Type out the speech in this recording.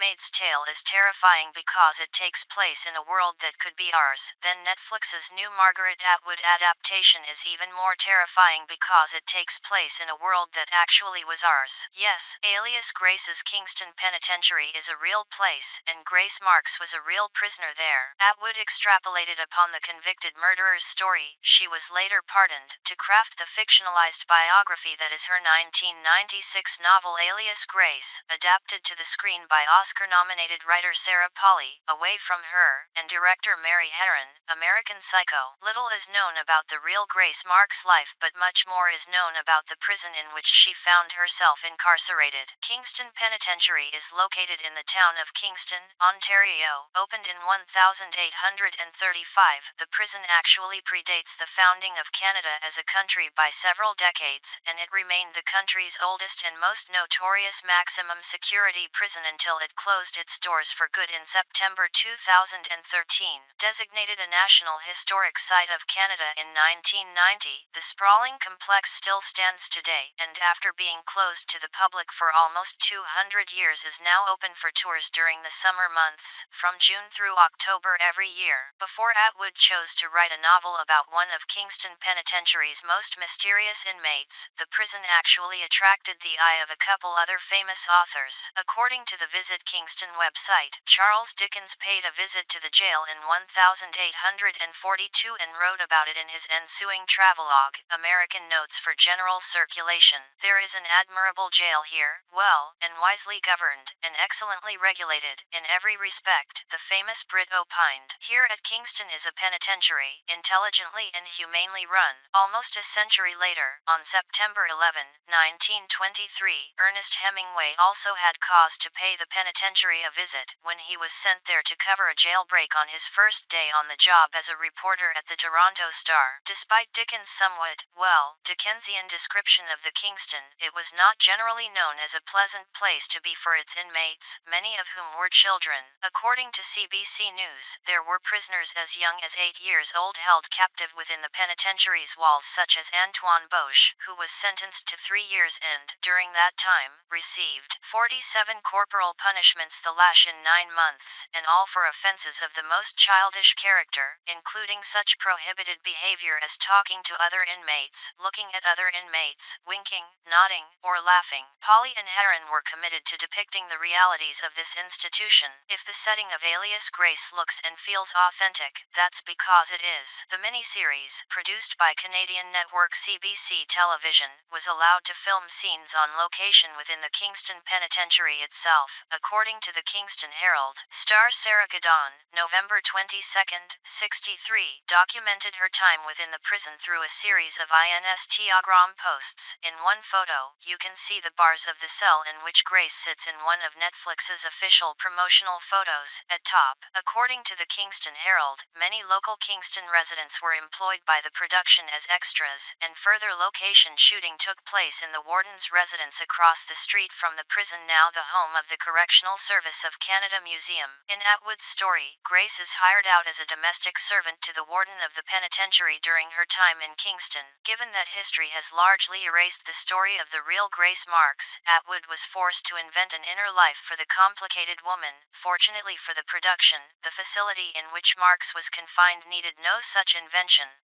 Handmaid's Tale is terrifying because it takes place in a world that could be ours, then Netflix's new Margaret Atwood adaptation is even more terrifying because it takes place in a world that actually was ours. Yes, Alias Grace's Kingston Penitentiary is a real place, and Grace Marks was a real prisoner there. Atwood extrapolated upon the convicted murderer's story, she was later pardoned, to craft the fictionalized biography that is her 1996 novel Alias Grace, adapted to the screen by Oscar-nominated writer Sarah Polley, Away from Her, and director Mary Harron, American Psycho. Little is known about the real Grace Marks' life, but much more is known about the prison in which she found herself incarcerated. Kingston Penitentiary is located in the town of Kingston, Ontario. Opened in 1835, the prison actually predates the founding of Canada as a country by several decades, and it remained the country's oldest and most notorious maximum security prison until it closed its doors for good in September 2013. Designated a National Historic Site of Canada in 1990, the sprawling complex still stands today, and after being closed to the public for almost 200 years is now open for tours during the summer months, from June through October every year. Before Atwood chose to write a novel about one of Kingston Penitentiary's most mysterious inmates, the prison actually attracted the eye of a couple other famous authors. According to the Visit Kingston website, Charles Dickens paid a visit to the jail in 1842 and wrote about it in his ensuing travelogue, American Notes for General Circulation. There is an admirable jail here, well, and wisely governed, and excellently regulated, in every respect, the famous Brit opined. Here at Kingston is a penitentiary, intelligently and humanely run. Almost a century later, on September 11, 1923, Ernest Hemingway also had cause to pay the penitentiary a visit, when he was sent there to cover a jailbreak on his first day on the job as a reporter at the Toronto Star. Despite Dickens' somewhat, well, Dickensian description of the Kingston, it was not generally known as a pleasant place to be for its inmates, many of whom were children. According to CBC News, there were prisoners as young as 8 years old held captive within the penitentiary's walls, such as Antoine Boche, who was sentenced to 3 years and, during that time, received 47 corporal punishments, the lash in 9 months, and all for offenses of the most childish character, including such prohibited behavior as talking to other inmates, looking at other inmates, winking, nodding, or laughing. Polley and Harron were committed to depicting the realities of this institution. If the setting of Alias Grace looks and feels authentic, that's because it is. The miniseries, produced by Canadian network CBC Television, was allowed to film scenes on location within the Kingston Penitentiary itself. According to the Kingston Herald, star Sarah Polley, November 22, 63, documented her time within the prison through a series of Instagram posts. In one photo, you can see the bars of the cell in which Grace sits in one of Netflix's official promotional photos, at top. According to the Kingston Herald, many local Kingston residents were employed by the production as extras, and further location shooting took place in the warden's residence across the street from the prison, now the home of the Correctional Service of Canada Museum. In Atwood's story, Grace is hired out as a domestic servant to the warden of the penitentiary during her time in Kingston. Given that history has largely erased the story of the real Grace Marks, Atwood was forced to invent an inner life for the complicated woman. Fortunately for the production, the facility in which Marks was confined needed no such invention.